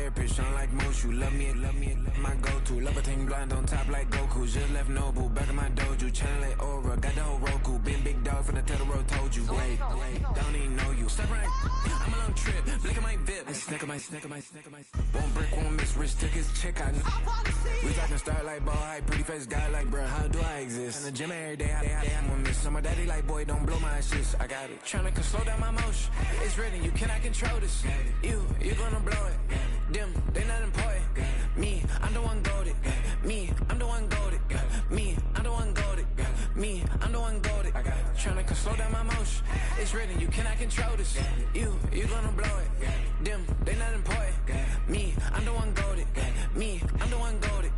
therapist, unlike most. You love me, my go-to. Levitain blind on top like Goku. Just left Noble, back in my dojo. Channel like Aura, got the whole Roku. Been big dog from the Totoro, told you. Wait, don't even know you. Step right, I'm a long trip. Blick at my VIP. I snack at my. One brick, one miss. Rich took his check out. We talking start like ball high, pretty face guy like, bruh, how do I exist? In the gym every day, I'm gonna miss. My daddy like, boy, don't blow my assist. I got it. Tryna slow down my motion. It's written, you cannot control this. You gonna blow it. Them, they not important. Me, I'm the one goated. Me, I'm the one goated. Me, I'm the one goated. Me, I'm the one goated. Tryna slow down my motion. It's written, you cannot control this. You gonna blow it. Them, they not important. Me, I'm the one goated. Me, I'm the one goated.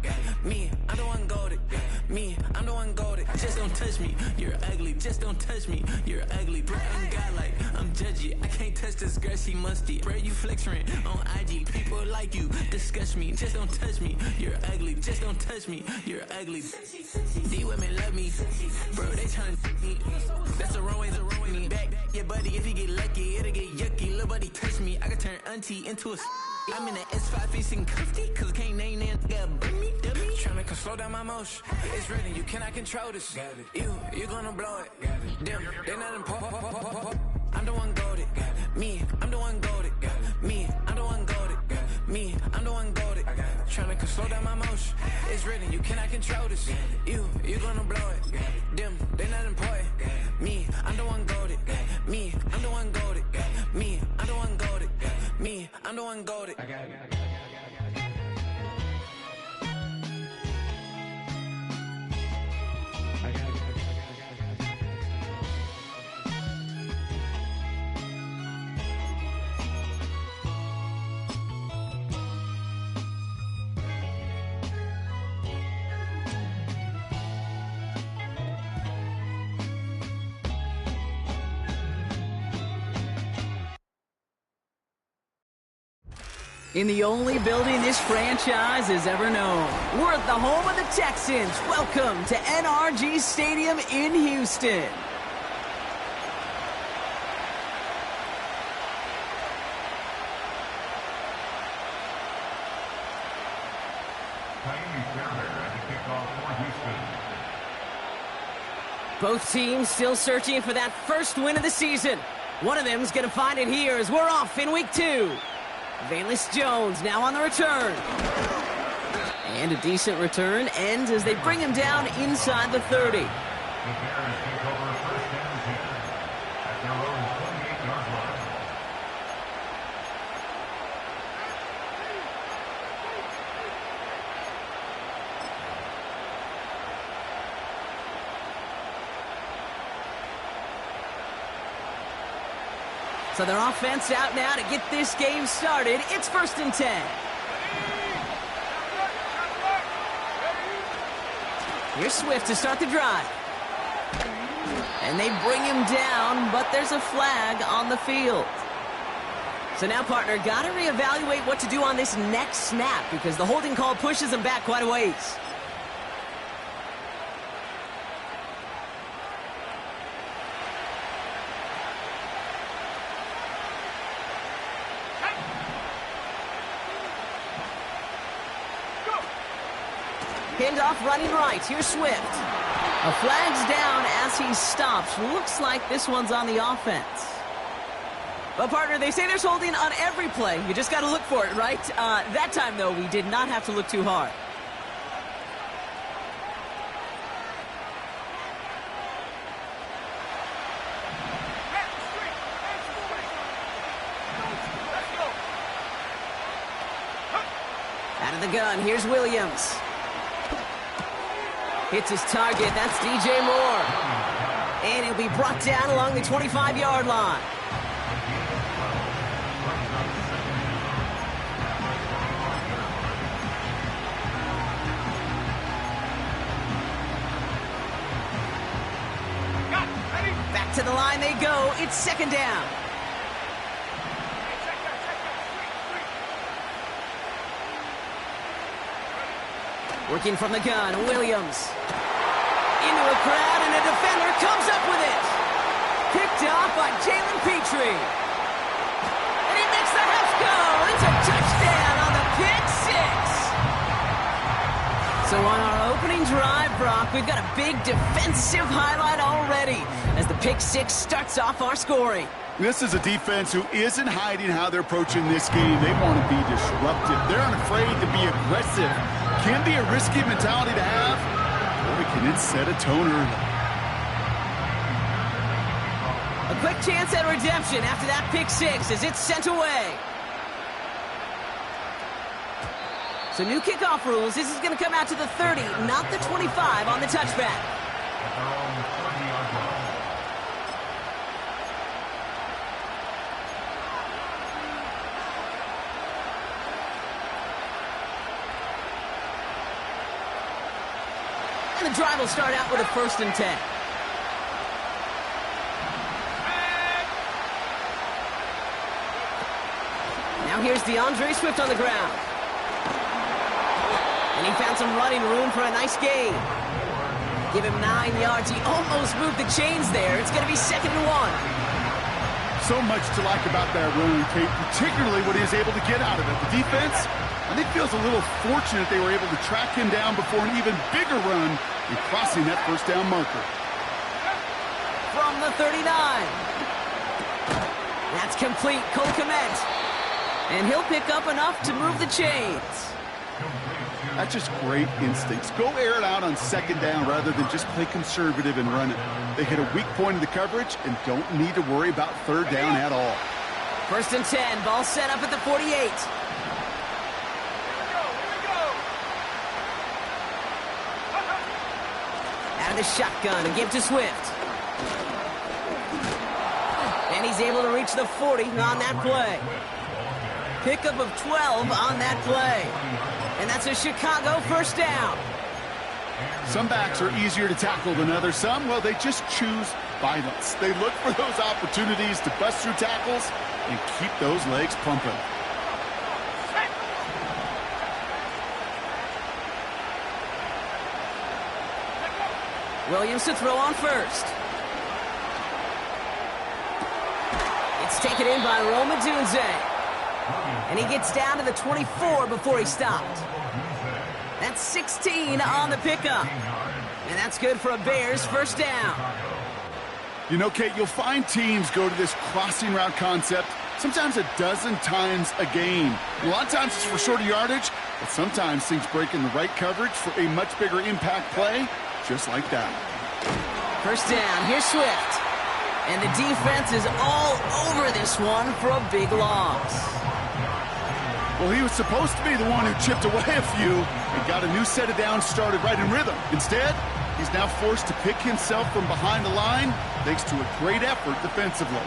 Me, I'm the one goated. Me, I'm the one goated. Just don't touch me, you're ugly. Just don't touch me, you're ugly. Bro, I'm godlike, I'm judgy. I can't touch this girl, she musty. Bro, you flexing on IG. People like you disgust me. Just don't touch me, you're ugly. Just don't touch me, you're ugly. These women love me, bro, they tryna me. That's the wrong way, back your buddy. If you get lucky, it'll get yucky. Little buddy touch me, I can turn auntie into a I'm in the S5 facing comfy, cause I can't name that dummy. Tryna slow down my motion. It's written, you cannot control this. You gonna blow it. Them, they not important. I'm the one goated. Me, I'm the one goated. Me, I'm the one goated. Me, I'm the one goated. Tryna slow down my motion. It's written, you cannot control this. You gonna blow it. Them, they not important. Me, I'm the one goated. Me, I'm the one goated. Me, I'm the one goated. Me, I'm the one goated. I got it. In the only building this franchise has ever known. We're at the home of the Texans. Welcome to NRG Stadium in Houston. Both teams still searching for that first win of the season. One of them is going to find it here as we're off in week 2. Velus Jones now on the return. And a decent return ends as they bring him down inside the 30. So their offense out now to get this game started. It's 1st and 10. Here's Swift to start the drive. And they bring him down, but there's a flag on the field. So now, partner, got to reevaluate what to do on this next snap because the holding call pushes him back quite a ways. Handoff running right. Here's Swift. A flag's down as he stops. Looks like this one's on the offense. But, partner, they say there's holding on every play. You just got to look for it, right? That time, though, we did not have to look too hard. Out of the gun. Here's Williams. Hits his target. That's DJ Moore. And he'll be brought down along the 25-yard line. Back to the line they go. It's 2nd down. Working from the gun, Williams. Into a crowd, and a defender comes up with it. Picked off by Jalen Petrie. And he makes the Huffs go. It's a touchdown on the look, we've got a big defensive highlight already as the pick six starts off our scoring. This is a defense who isn't hiding how they're approaching this game. They want to be disruptive. They're unafraid to be aggressive. Can be a risky mentality to have, or can it set a tone early? A quick chance at redemption after that pick six as it's sent away. So new kickoff rules. This is going to come out to the 30, not the 25 on the touchback. And the drive will start out with a 1st and 10. Now here's DeAndre Swift on the ground. And he found some running room for a nice gain. Give him 9 yards. He almost moved the chains there. It's going to be 2nd and 1. So much to like about that run, Kate, particularly what he is able to get out of it. The defense, I think, feels a little fortunate they were able to track him down before an even bigger run and crossing that 1st down marker. From the 39. That's complete. Cole Kmet. And he'll pick up enough to move the chains. That's just great instincts. Go air it out on 2nd down rather than just play conservative and run it. They hit a weak point of the coverage and don't need to worry about 3rd down at all. 1st and 10. Ball set up at the 48. Out of the shotgun and give to Swift. And he's able to reach the 40 on that play. Pickup of 12 on that play. And that's a Chicago 1st down. Some backs are easier to tackle than others. Some, well, they just choose violence. They look for those opportunities to bust through tackles and keep those legs pumping. Williams to throw on 1st. It's taken in by Rome Odunze. And he gets down to the 24 before he stopped. That's 16 on the pickup. And that's good for a Bears 1st down. You know, Kate, you'll find teams go to this crossing route concept sometimes a dozen times a game. A lot of times it's for shorter yardage, but sometimes things break in the right coverage for a much bigger impact play, just like that. 1st down. Here's Swift. And the defense is all over this one for a big loss. Well, he was supposed to be the one who chipped away a few and got a new set of downs started right in rhythm. Instead, he's now forced to pick himself from behind the line thanks to a great effort defensively.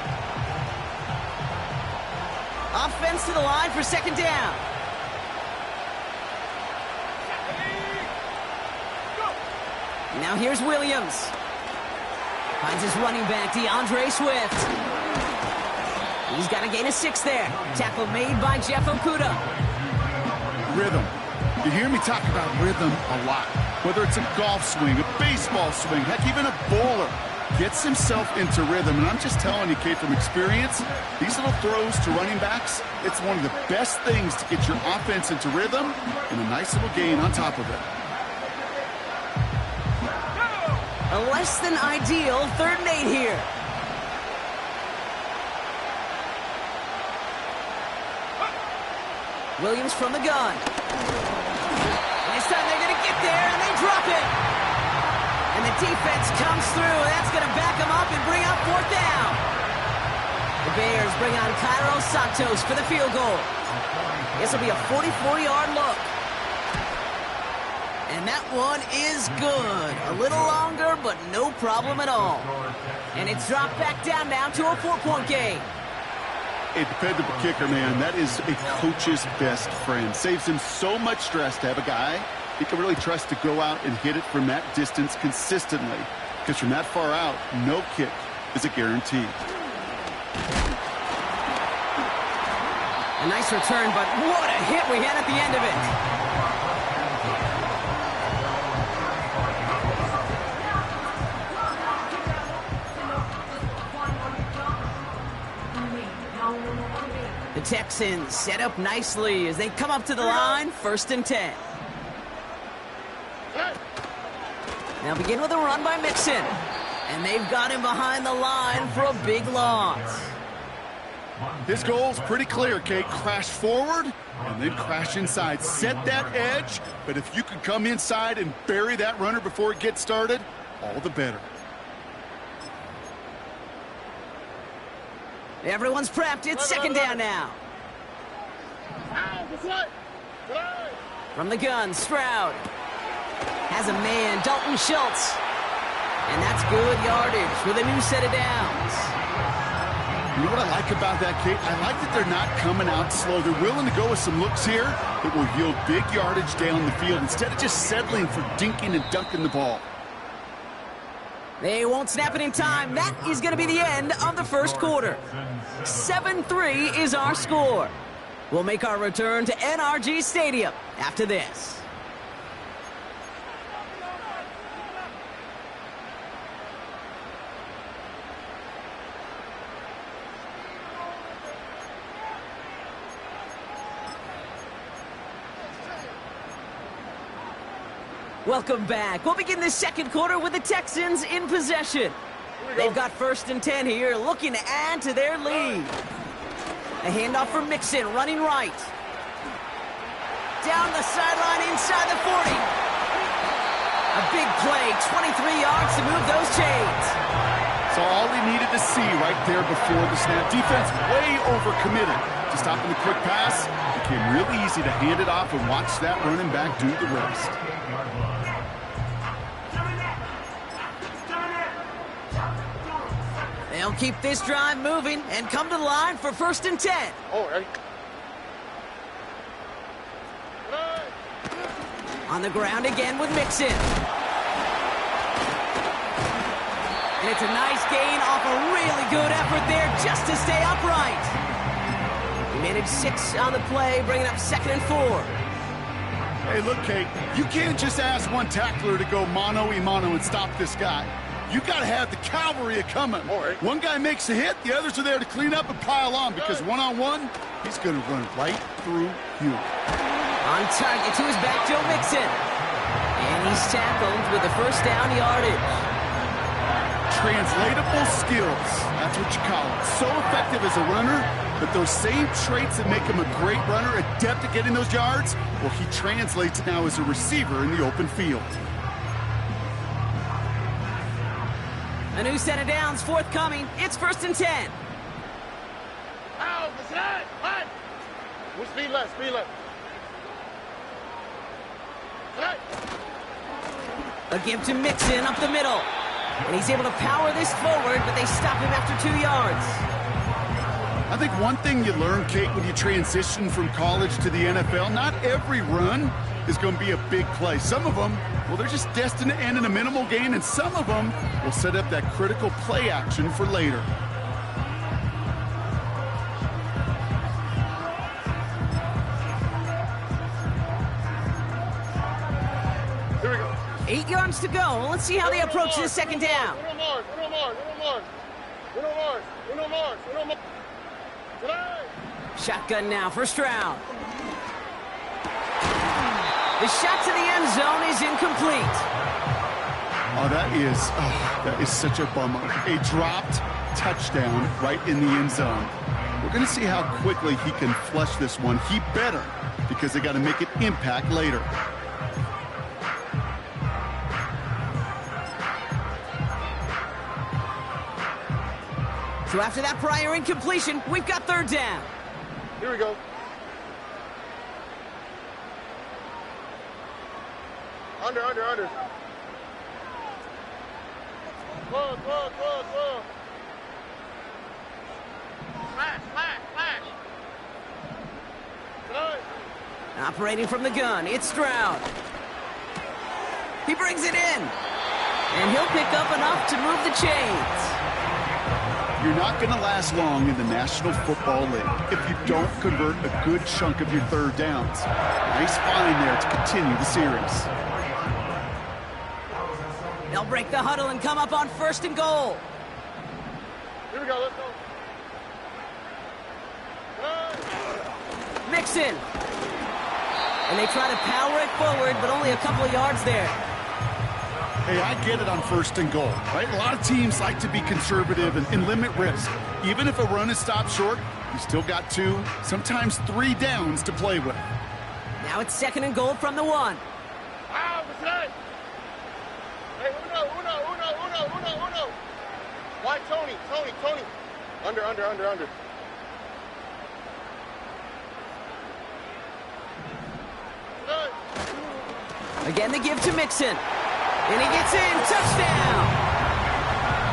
Offense to the line for 2nd down. Now here's Williams. Finds his running back, DeAndre Swift. He's got a gain of 6 there. Tackle made by Jeff Okudah. Rhythm. You hear me talk about rhythm a lot. Whether it's a golf swing, a baseball swing, heck, even a bowler gets himself into rhythm. And I'm just telling you, Kate, from experience, these little throws to running backs, it's one of the best things to get your offense into rhythm and a nice little gain on top of it. A less than ideal 3rd and 8 here. Williams from the gun. And this time they're going to get there, and they drop it. And the defense comes through. That's going to back them up and bring up 4th down. The Bears bring on Cairo Santos for the field goal. This will be a 44-yard look. And that one is good. A little longer, but no problem at all. And it's dropped back down now to a 4-point game. A dependable kicker, man, that is a coach's best friend. Saves him so much stress to have a guy he can really trust to go out and hit it from that distance consistently. Because from that far out, no kick is a guarantee. A nice return, but what a hit we had at the end of it. The Texans set up nicely as they come up to the line, 1st and 10. Now begin with a run by Mixon. And they've got him behind the line for a big loss. This goal's pretty clear, Kate. Crash forward and then crash inside. Set that edge, but if you can come inside and bury that runner before it gets started, all the better. Everyone's prepped. It's second down now. From the gun, Stroud has a man, Dalton Schultz. And that's good yardage with a new set of downs. You know what I like about that, Kate? I like that they're not coming out slow. They're willing to go with some looks here that will yield big yardage down the field instead of just settling for dinking and dunking the ball. They won't snap it in time. That is going to be the end of the first quarter. 7-3 is our score. We'll make our return to NRG Stadium after this. Welcome back. We'll begin the second quarter with the Texans in possession. They've got 1st and 10 here, looking to add to their lead. A handoff for Mixon, running right. Down the sideline, inside the 40. A big play, 23 yards to move those chains. So all he needed to see right there before the snap. Defense way overcommitted to stopping the quick pass. It became really easy to hand it off and watch that running back do the rest. They'll keep this drive moving and come to the line for 1st and 10. On the ground again with Mixon. And it's a nice gain off a really good effort there just to stay upright. He managed 6 on the play, bringing up 2nd and 4. Hey, look, Kate, you can't just ask one tackler to go mano-a-mano and stop this guy. You got to have the cavalry coming. One guy makes a hit, the others are there to clean up and pile on because one-on-one, he's going to run right through you. On target to his back, Joe Mixon. And he's tackled with the 1st down yardage. Translatable skills, that's what you call it. So effective as a runner, but those same traits that make him a great runner, adept at getting those yards, well, he translates now as a receiver in the open field. A new set of downs forthcoming. It's 1st and 10. Speed left. A give to Mixon up the middle. And he's able to power this forward, but they stop him after 2 yards. I think one thing you learn, Kate, when you transition from college to the NFL, not every run is going to be a big play. Some of them, well, they're just destined to end in a minimal gain, and some of them will set up that critical play action for later. Here we go. 8 yards to go. Let's see how they approach this second down. Shotgun now for Stroud. The shot to the end zone is incomplete. Oh, that is such a bummer. A dropped touchdown right in the end zone. We're going to see how quickly he can flush this one. He better, because they got to make it impact later. So after that prior incompletion, we've got 3rd down. Here we go. Under. Close. Flash. Operating from the gun, it's Stroud. He brings it in. And he'll pick up enough to move the chains. You're not going to last long in the National Football League if you don't convert a good chunk of your 3rd downs. Nice find there to continue the series. They'll break the huddle and come up on 1st and goal. Here we go, let's go. Mixon. And they try to power it forward, but only a couple of yards there. Hey, I get it on 1st and goal, right? A lot of teams like to be conservative and limit risk. Even if a run is stopped short, you still got 2, sometimes 3 downs to play with. Now it's 2nd and goal from the 1. Wow, what's that? Hey, uno. Why, Tony? Under. Again, the give to Mixon. And he gets in. Touchdown!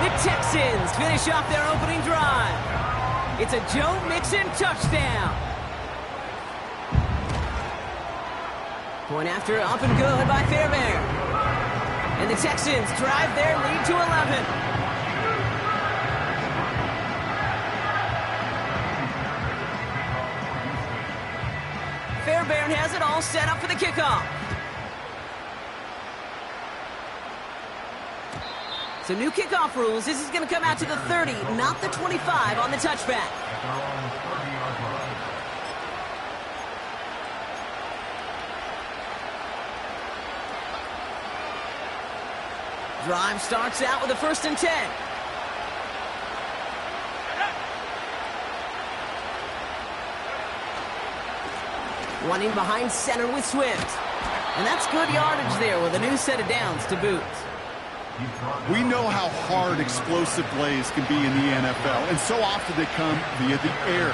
The Texans finish off their opening drive. It's a Joe Mixon touchdown. Point after up and good by Fairbairn. And the Texans drive their lead to 11. Fairbairn has it all set up for the kickoff. So new kickoff rules. This is going to come out to the 30, not the 25 on the touchback. Drive starts out with a 1st and 10. Running behind center with Swift. And that's good yardage there with a new set of downs to boot. We know how hard explosive plays can be in the NFL, and so often they come via the air.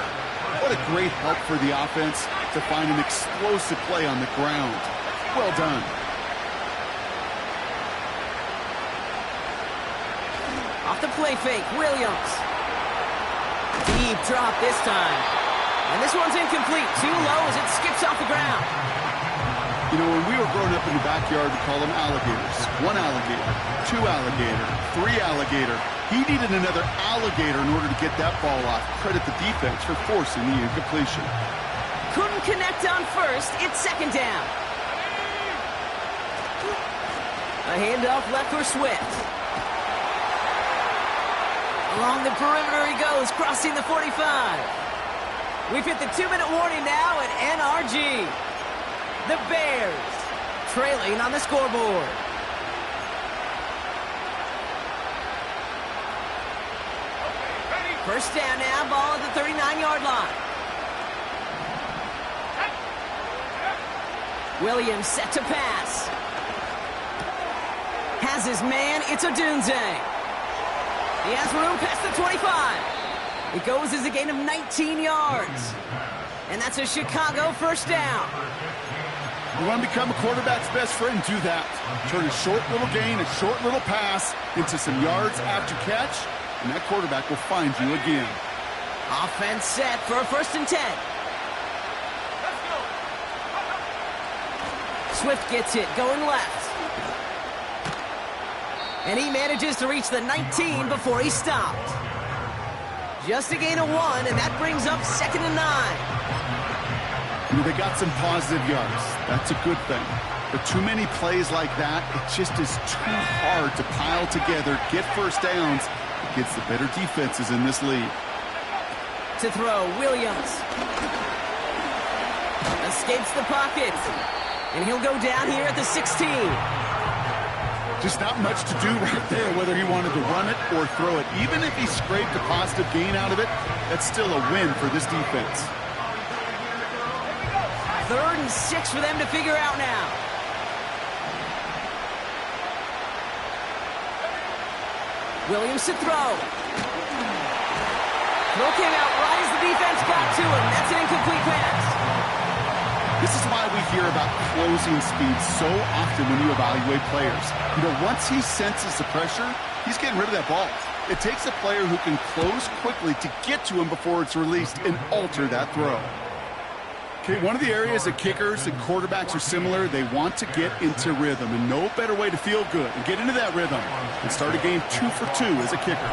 What a great help for the offense to find an explosive play on the ground. Well done. Off the play fake, Williams. Deep drop this time. And this one's incomplete. Too low as it skips off the ground. You know, when we were growing up in the backyard, we call them alligators. 1 alligator, 2 alligator, 3 alligator. He needed another alligator in order to get that ball off. Credit the defense for forcing the incompletion. Couldn't connect on 1st. It's 2nd down. A handoff left for Swift. Along the perimeter he goes, crossing the 45. We've hit the 2-minute warning now at NRG. The Bears trailing on the scoreboard. First down now, ball at the 39-yard line. Williams set to pass. Has his man, it's Odunze. He has room past the 25. It goes as a gain of 19 yards. And that's a Chicago 1st down. You want to become a quarterback's best friend? Do that. Turn a short little gain, a short little pass into some yards after catch, and that quarterback will find you again. Offense set for a 1st and 10. Swift gets it, going left. And he manages to reach the 19 before he stopped. Just a gain of 1, and that brings up 2nd and 9. They got some positive yards. That's a good thing. But too many plays like that, it just is too hard to pile together, get 1st downs against the better defenses in this league. To throw, Williams. Escapes the pocket. And he'll go down here at the 16. Just not much to do right there, whether he wanted to run it or throw it. Even if he scraped a positive gain out of it, that's still a win for this defense. 3rd and 6 for them to figure out now. Williams to throw. Throw came out right as the defense got to him. That's an incomplete pass. This is why we hear about closing speed so often when you evaluate players. You know, once he senses the pressure, he's getting rid of that ball. It takes a player who can close quickly to get to him before it's released and alter that throw. Okay, one of the areas that kickers and quarterbacks are similar, they want to get into rhythm, and no better way to feel good and get into that rhythm and start a game 2 for 2 as a kicker.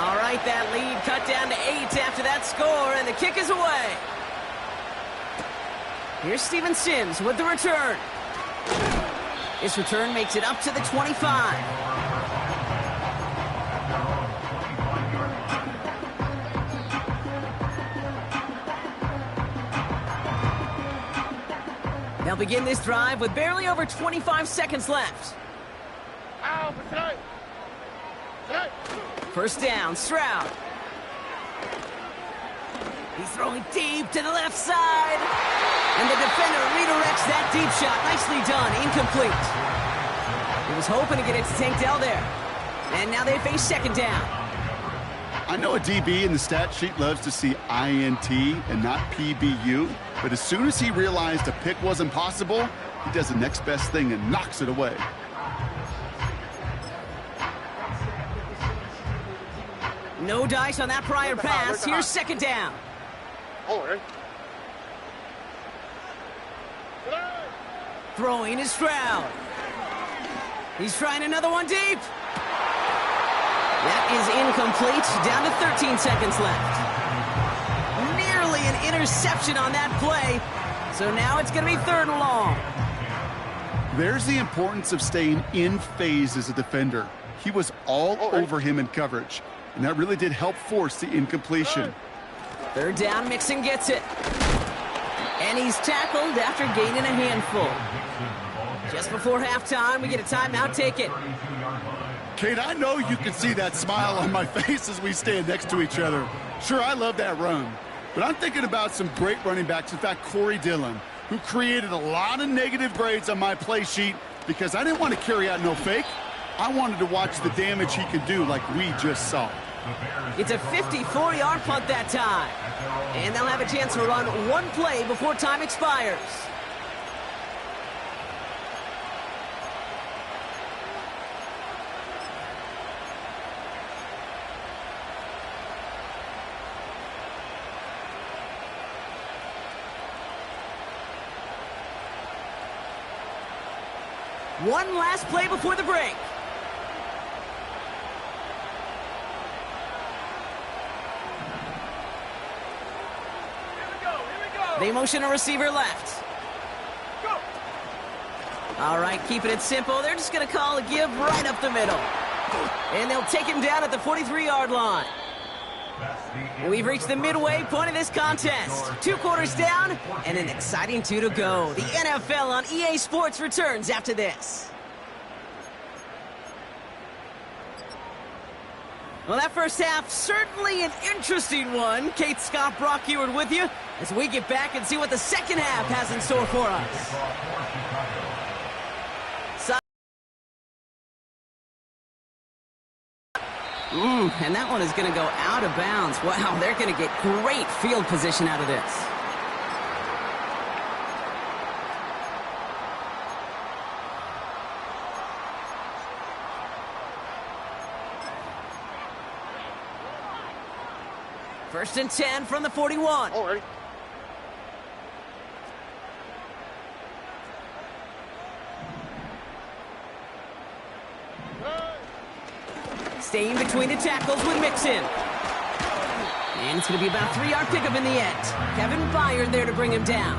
All right, that lead cut down to 8 after that score, and the kick is away. Here's Steven Sims with the return. His return makes it up to the 25. They'll begin this drive with barely over 25 seconds left. Foul for tonight. Tonight. First down, Stroud. He's throwing deep to the left side. And the defender redirects that deep shot. Nicely done. Incomplete. He was hoping to get it to Tank Dell there. And now they face second down. I know a DB in the stat sheet loves to see INT and not PBU, but as soon as he realized a pick wasn't possible, he does the next best thing and knocks it away. No dice on that prior pass. Here's second down. Oh, right. Throwing is Stroud. He's trying another one deep. That is incomplete. Down to 13 seconds left. Nearly an interception on that play. So now it's going to be third and long. There's the importance of staying in phase as a defender. He was all over him in coverage, and that really did help force the incompletion. Third down, Mixon gets it. And he's tackled after gaining a handful. Just before halftime, we get a timeout. Take it. Kate, I know you can see that smile on my face as we stand next to each other. Sure, I love that run. But I'm thinking about some great running backs. In fact, Corey Dillon, who created a lot of negative grades on my play sheet because I didn't want to carry out no fake. I wanted to watch the damage he could do like we just saw. It's a 54-yard punt that time. And they'll have a chance to run one play before time expires. One last play before the break. They motion a receiver left. Go. All right, keeping it simple. They're just going to call a give right up the middle. And they'll take him down at the 43-yard line. We've reached the midway point of this contest. 2 quarters down and an exciting 2 to go. The NFL on EA Sports returns after this. Well, that first half, certainly an interesting one. Kate Scott, Brock Ewart with you as we get back and see what the second half has in store for us. And that one is going to go out of bounds. Wow, they're going to get great field position out of this. First and 10 from the 41. Oh, ready. Staying between the tackles with Mixon. And it's going to be about a 3-yard pickup in the end. Kevin Byard there to bring him down.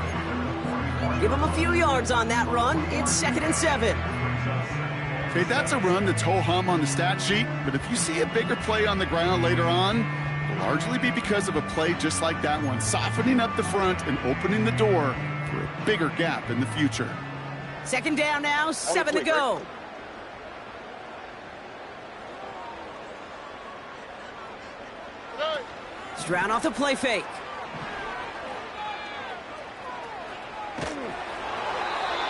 Give him a few yards on that run. It's 2nd and 7. Okay, that's a run that's ho-hum on the stat sheet, but if you see a bigger play on the ground later on, it'll largely be because of a play just like that one, softening up the front and opening the door for a bigger gap in the future. Second down now, 7 to go. Stroud off the play fake.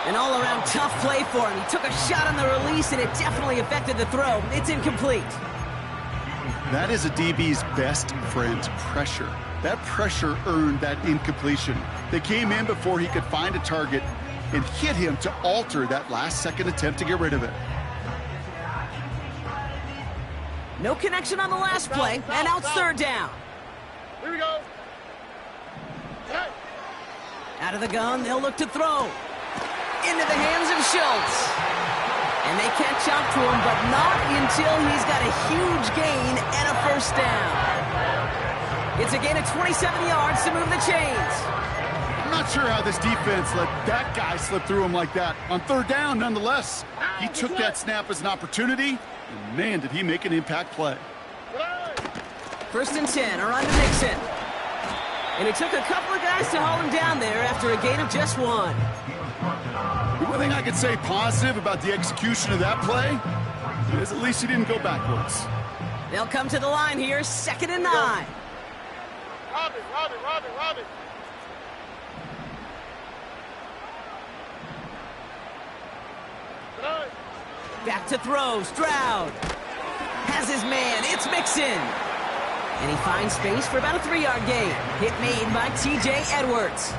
An all-around tough play for him. He took a shot on the release, and it definitely affected the throw. It's incomplete. That is a DB's best friend, pressure. That pressure earned that incompletion. They came in before he could find a target and hit him to alter that last-second attempt to get rid of it. No connection on the last play, and now it's third down. Here we go. Hey. Out of the gun, they'll look to throw. Into the hands of Schultz. And they catch up to him, but not until he's got a huge gain and a first down. It's a gain of 27 yards to move the chains. I'm not sure how this defense let that guy slip through him like that. On third down, nonetheless, he took that snap as an opportunity, and man, did he make an impact play. First and 10, a run to Mixon. And it took a couple of guys to hold him down there after a gain of just 1. The one thing I could say positive about the execution of that play, is at least he didn't go backwards. They'll come to the line here, 2nd and 9. Robin. Back to throw, Stroud. Has his man, it's Mixon. And he finds space for about a 3-yard gain. Hit made by T.J. Edwards.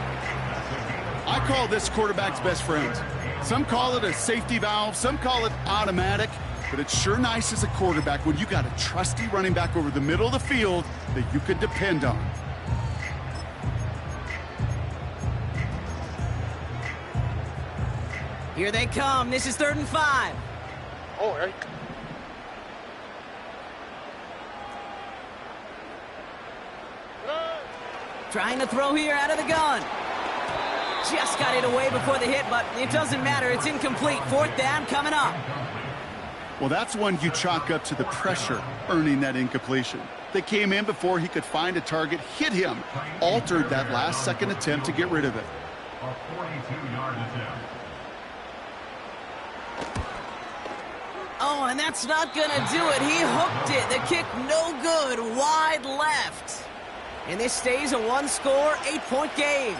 I call this quarterback's best friend. Some call it a safety valve, some call it automatic, but it's sure nice as a quarterback when you got a trusty running back over the middle of the field that you can depend on. Here they come. This is 3rd and 5. Oh, right. Trying to throw here out of the gun. Just got it away before the hit, but it doesn't matter. It's incomplete. 4th down coming up. Well, that's one you chalk up to the pressure earning that incompletion. They came in before he could find a target, hit him, altered that last-second attempt to get rid of it. A 42-yard attempt. Oh, and that's not going to do it. He hooked it. The kick no good. Wide left. And this stays a 1-score, 8-point game.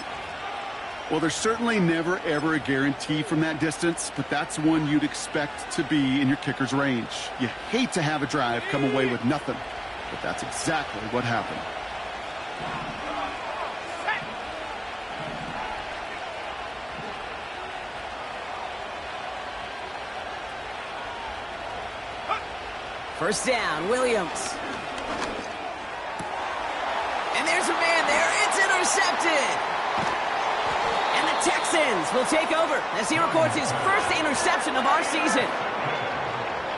Well, there's certainly never, ever a guarantee from that distance, but that's one you'd expect to be in your kicker's range. You hate to have a drive come away with nothing, but that's exactly what happened. First down, Williams. And there's a man there. It's intercepted. And the Texans will take over as he records his first interception of our season.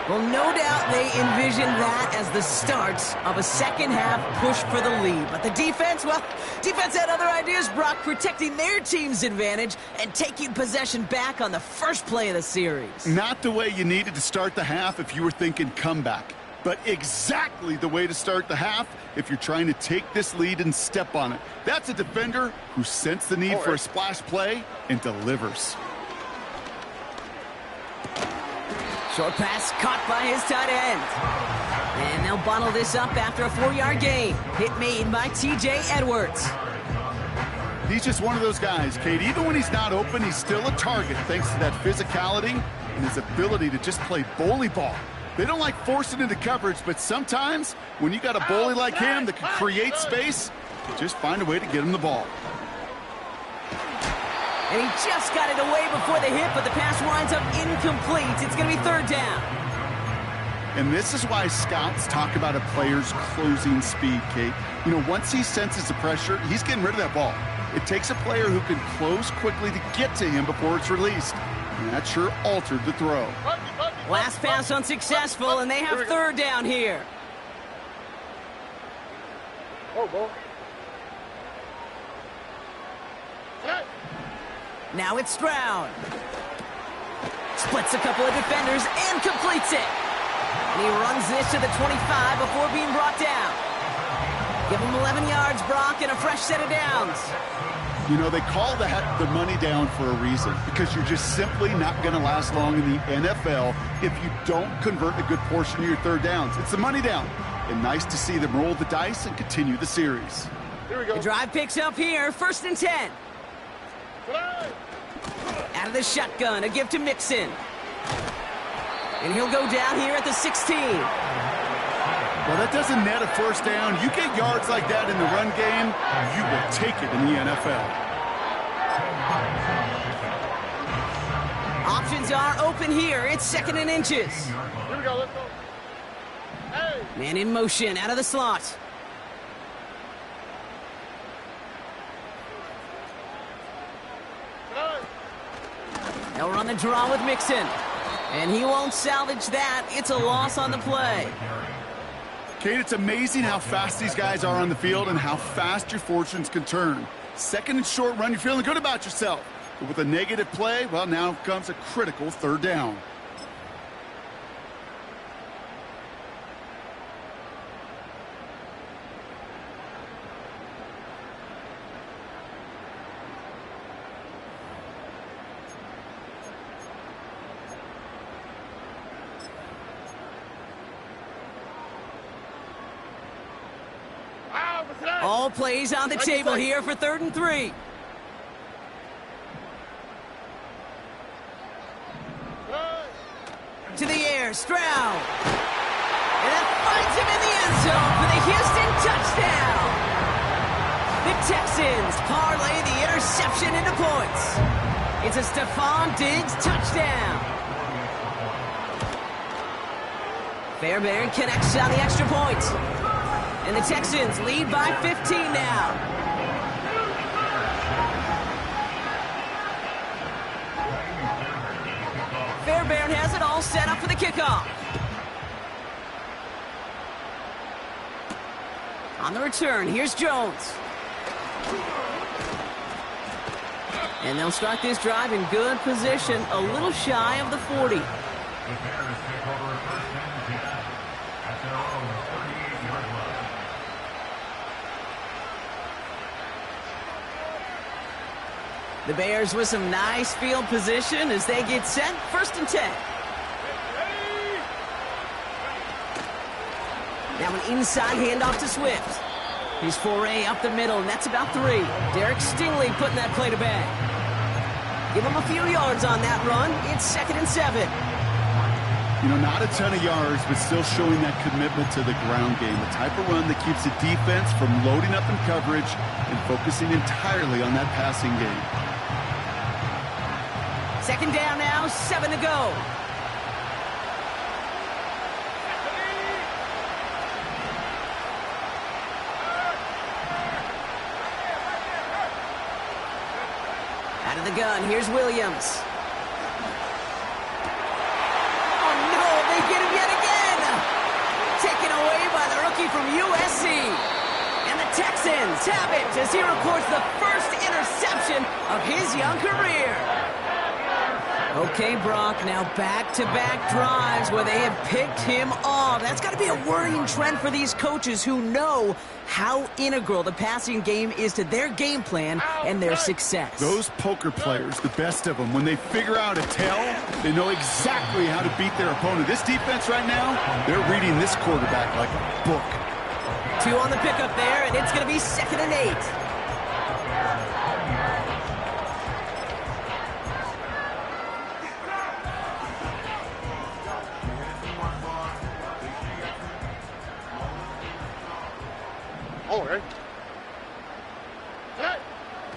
Well, no doubt they envisioned that as the start of a second-half push for the lead. But the defense, well, defense had other ideas, Brock, protecting their team's advantage and taking possession back on the first play of the series. Not the way you needed to start the half if you were thinking comeback, but exactly the way to start the half if you're trying to take this lead and step on it. That's a defender who sensed the need for a splash play and delivers. Short pass caught by his tight end. And they'll bottle this up after a 4-yard gain. Hit made by T.J. Edwards. He's just one of those guys, Kate. Even when he's not open, he's still a target thanks to that physicality and his ability to just play bully ball. They don't like forcing into coverage, but sometimes when you got a bully like him that can create space, you just find a way to get him the ball. And he just got it away before the hit, but the pass winds up incomplete. It's going to be 3rd down. And this is why scouts talk about a player's closing speed, Kate. You know, once he senses the pressure, he's getting rid of that ball. It takes a player who can close quickly to get to him before it's released. And that sure altered the throw. Last pass unsuccessful, and they have 3rd down here. Oh, ball. Now it's Stroud. Splits a couple of defenders and completes it. And he runs this to the 25 before being brought down. Give him 11 yards, Brock, and a fresh set of downs. You know, they call that the money down for a reason, because you're just simply not going to last long in the NFL if you don't convert a good portion of your 3rd downs. It's the money down. And nice to see them roll the dice and continue the series. Here we go. The drive picks up here, 1st and 10. Out of the shotgun, a give to Mixon. And he'll go down here at the 16. Well, that doesn't net a 1st down. You get yards like that in the run game, you will take it in the NFL. Options are open here. It's 2nd and inches. Here we go. Let's go. Hey. Man in motion, out of the slot. They'll run the draw with Mixon. And he won't salvage that. It's a loss on the play. Kate, it's amazing how fast these guys are on the field and how fast your fortunes can turn. 2nd and short run, you're feeling good about yourself. But with a negative play, well, now comes a critical 3rd down. All plays on the table here for 3rd and 3. To the air, Stroud. And that finds him in the end zone for the Houston touchdown. The Texans parlay the interception into points. It's a Stephon Diggs touchdown. Fairbairn connects on the extra point. And the Texans lead by 15 now. Fairbairn has it all set up for the kickoff. On the return, here's Jones. And they'll start this drive in good position, a little shy of the 40. The Bears take over 1st and 10 at their own 38-yard line. The Bears with some nice field position as they get set. 1st and 10. Now an inside handoff to Swift. His foray up the middle, and that's about 3. Derek Stingley putting that play to bed. Give him a few yards on that run. It's 2nd and 7. You know, not a ton of yards, but still showing that commitment to the ground game. The type of run that keeps the defense from loading up in coverage and focusing entirely on that passing game. 2nd down now, 7 to go. Out of the gun, here's Williams. Oh no, they get him yet again! Taken away by the rookie from USC. And the Texans have it as he records the first interception of his young career. Okay, Brock, now back-to-back drives where they have picked him off. That's got to be a worrying trend for these coaches who know how integral the passing game is to their game plan and their success. Those poker players, the best of them, when they figure out a tell, they know exactly how to beat their opponent. This defense right now, they're reading this quarterback like a book. 2 on the pickup there, and it's going to be 2nd and 8.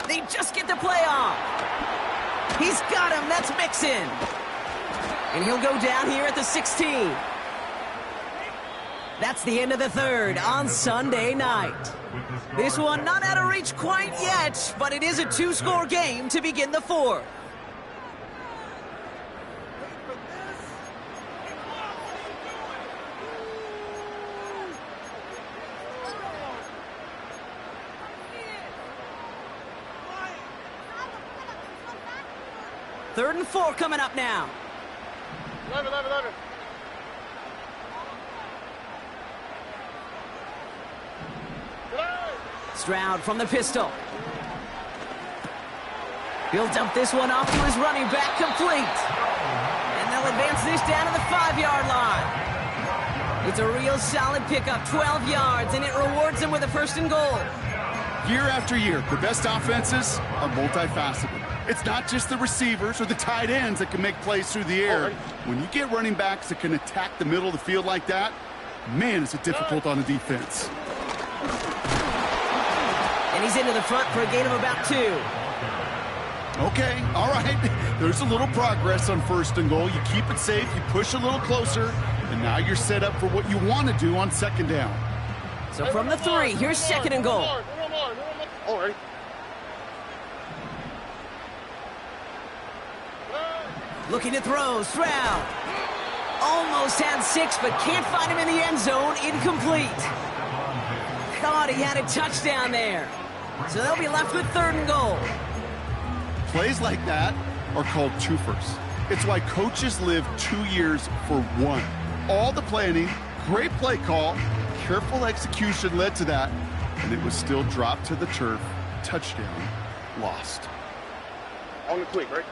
They just get the play off. He's got him. That's Mixon. And he'll go down here at the 16. That's the end of the 3rd on Sunday night. This one not out of reach quite yet, but it is a 2-score game to begin the 4th. Third and 4 coming up now. 11. Stroud from the pistol. He'll dump this one off to his running back, complete. And they'll advance this down to the 5-yard line. It's a real solid pickup, 12 yards, and it rewards them with a 1st and goal. Year after year, the best offenses are multifaceted. It's not just the receivers or the tight ends that can make plays through the air. When you get running backs that can attack the middle of the field like that, man, is it difficult on the defense. And he's into the front for a gain of about 2. Okay, all right. There's a little progress on 1st and goal. You keep it safe, you push a little closer, and now you're set up for what you want to do on 2nd down. So from the 3, here's 2nd and goal. All right. Looking to throw, Stroud. Almost had 6, but can't find him in the end zone. Incomplete. Thought he had a touchdown there. So they'll be left with 3rd and goal. Plays like that are called twofers. It's why coaches live 2 years for one. All the planning, great play call, careful execution led to that, and it was still dropped to the turf. Touchdown, lost. On the quick, right?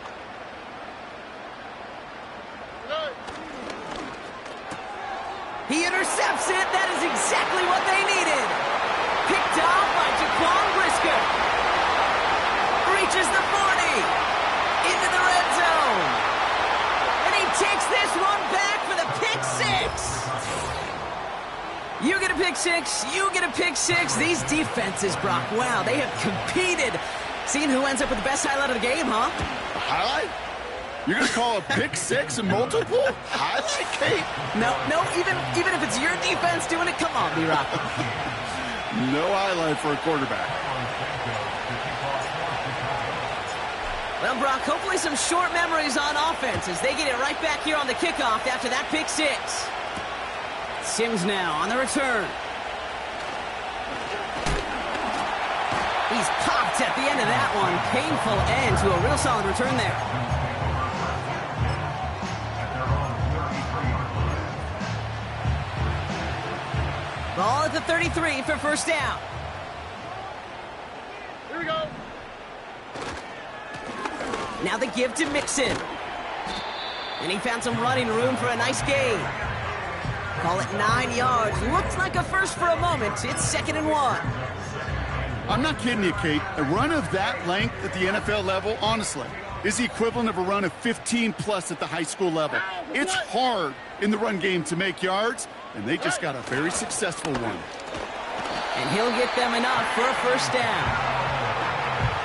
He intercepts it. That is exactly what they needed. picked off by Jaquan Brisker. Reaches the 40. Into the red zone. And he takes this one back for the pick six. You get a pick six. You get a pick six. These defenses, Brock, wow, they have competed. Seeing who ends up with the best highlight of the game, huh? A highlight? You're going to call a pick six and multiple? Highlight, Kate? No, even if it's your defense doing it, come on, B-Rock. No highlight for a quarterback. Well, Brock, hopefully some short memories on offense as they get it right back here on the kickoff after that pick six. Sims now on the return. He's popped at the end of that one. Painful end to a real solid return there. Ball at the 33 for first down. Here we go. Now the give to Mixon. And he found some running room for a nice gain. Call it 9 yards. Looks like a first for a moment. It's 2nd and 1. I'm not kidding you, Kate. A run of that length at the NFL level, honestly, is the equivalent of a run of 15-plus at the high school level. It's hard in the run game to make yards, and they just got a very successful one. And he'll get them enough for a first down.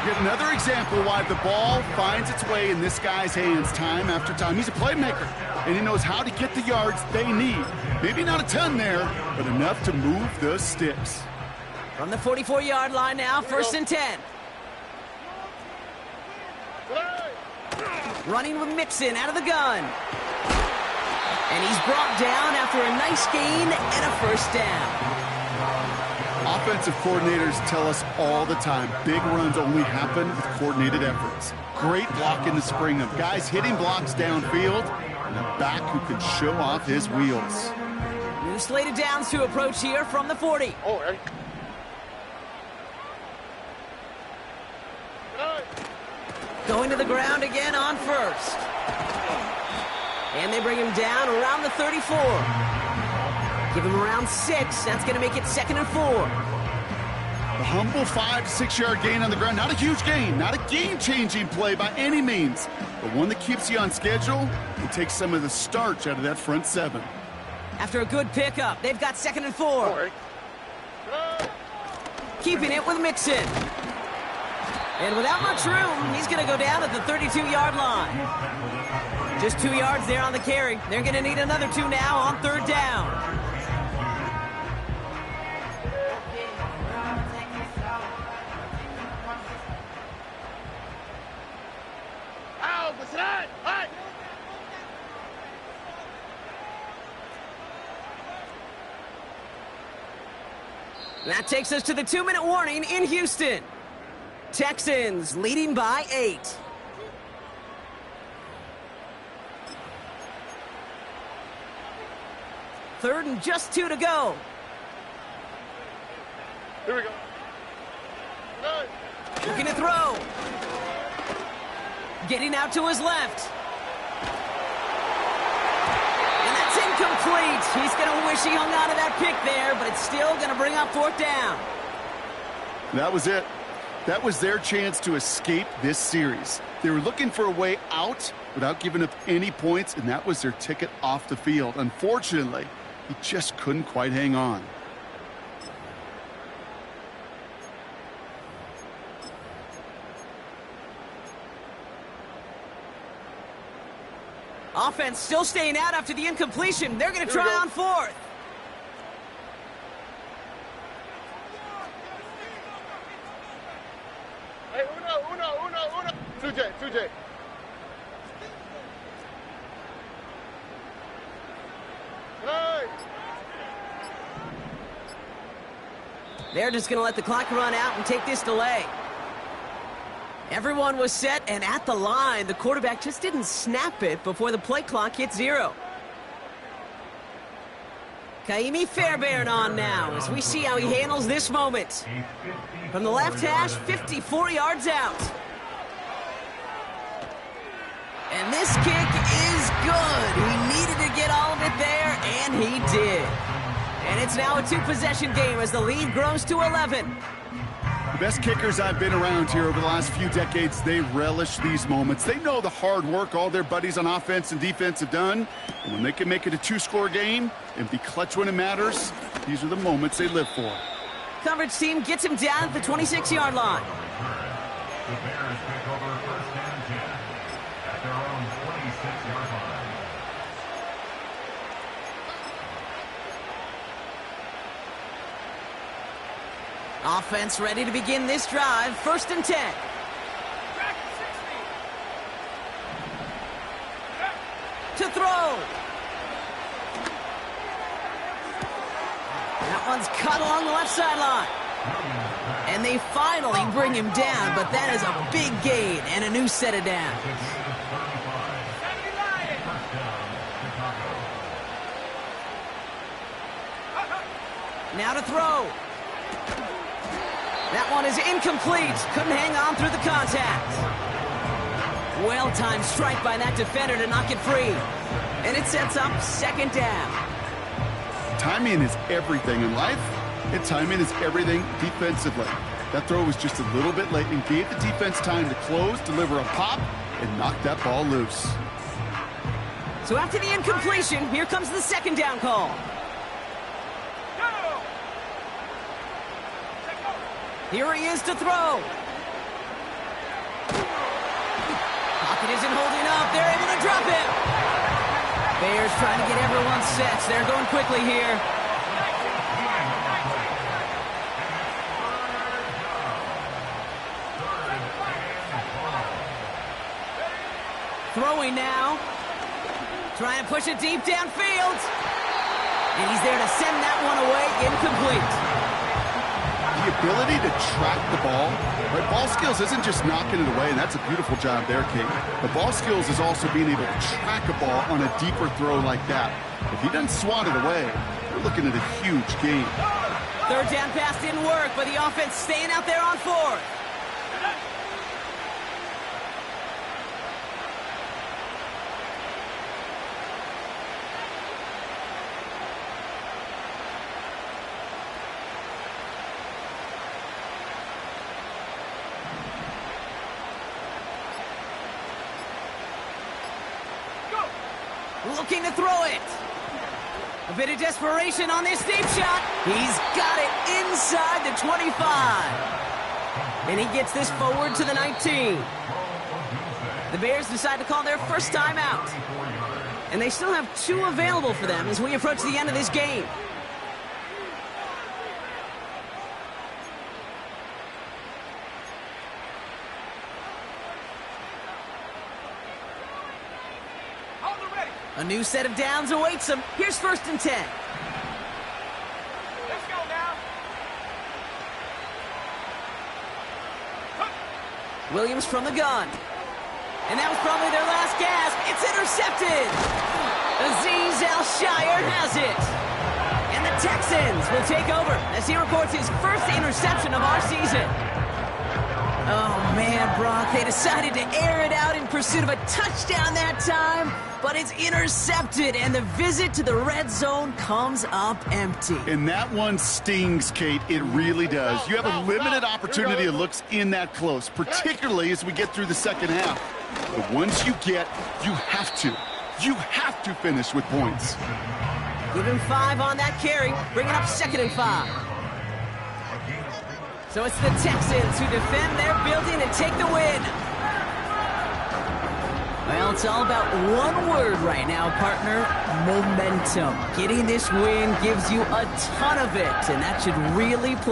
Yet another example why the ball finds its way in this guy's hands time after time. He's a playmaker, and he knows how to get the yards they need. Maybe not a ton there, but enough to move the sticks. From the 44-yard line now, 1st and 10. Running with Mixon out of the gun. And he's brought down after a nice gain and a first down. Offensive coordinators tell us all the time, big runs only happen with coordinated efforts. Great blocking to spring them. Guys hitting blocks downfield, and a back who can show off his wheels. New slated downs to approach here from the 40. Oh, ready? Going to the ground again on first. And they bring him down around the 34. Give him around 6. That's going to make it 2nd and 4. A humble 5 to 6 yard gain on the ground. Not a huge gain, not a game-changing play by any means, but one that keeps you on schedule and takes some of the starch out of that front 7. After a good pickup, they've got 2nd and 4. Oh, ready? Keeping it with Mixon. And without much room, he's going to go down at the 32-yard line. Just 2 yards there on the carry. They're going to need another 2 now on 3rd down. That takes us to the 2-minute warning in Houston. Texans leading by 8. Third and just 2 to go. Here we go. Looking to throw. Getting out to his left. And that's incomplete. He's going to wish he hung on to that pick there, but it's still going to bring up 4th down. That was it. That was their chance to escape this series. They were looking for a way out without giving up any points, and that was their ticket off the field. Unfortunately, he just couldn't quite hang on. Offense still staying out after the incompletion. They're going to try on 4th. Hey, uno. 2J. Hey. They're just going to let the clock run out and take this delay. Everyone was set and at the line. The quarterback just didn't snap it before the play clock hit 0. Kaimi Fairbairn on now as we see how he handles this moment. From the left hash, 54 yards out. And this kick is good. He needed to get all of it there, and he did. And it's now a two-possession game as the lead grows to 11. The best kickers I've been around here over the last few decades, they relish these moments. They know the hard work all their buddies on offense and defense have done. And when they can make it a two-score game and be clutch when it matters, these are the moments they live for. Coverage team gets him down at the 26-yard line. The Bears pick over first and 10 at their own 26-yard line. Offense ready to begin this drive. First and 10. To throw. That one's cut along the left sideline. And they finally bring him down, but that is a big gain and a new set of downs. Now to throw. That one is incomplete. Couldn't hang on through the contact. Well-timed strike by that defender to knock it free. And it sets up second down. Timing is everything in life, and timing is everything defensively. That throw was just a little bit late and gave the defense time to close, deliver a pop, and knock that ball loose. So after the incompletion, here comes the second down call. Here he is to throw. Pocket isn't holding up. They're able to drop him. Bears trying to get everyone set. They're going quickly here. Throwing now. Trying to push it deep downfield. And he's there to send that one away. Incomplete. The ability to track the ball, right? Ball skills isn't just knocking it away, and that's a beautiful job there, Kate. The ball skills is also being able to track a ball on a deeper throw like that. If he doesn't swat it away, we're looking at a huge game. Third down pass didn't work, but the offense staying out there on fourth. Looking to throw it. A bit of desperation on this deep shot. He's got it inside the 25. And he gets this forward to the 19. The Bears decide to call their first timeout. And they still have two available for them as we approach the end of this game. A new set of downs awaits them. Here's first and 10. Let's go now. Williams from the gun. And that was probably their last gasp. It's intercepted. Azeez Al-Shaair has it. And the Texans will take over as he records his first interception of our season. Oh, man, Brock, they decided to air it out in pursuit of a touchdown that time, but it's intercepted, and the visit to the red zone comes up empty. And that one stings, Kate. It really does. You have a limited opportunity of looks in that close, particularly as we get through the second half. But once you get, you have to finish with points. Give him 5 on that carry, bringing up second and 5. So it's the Texans who defend their building and take the win. Well, it's all about one word right now, partner: momentum. Getting this win gives you a ton of it, and that should really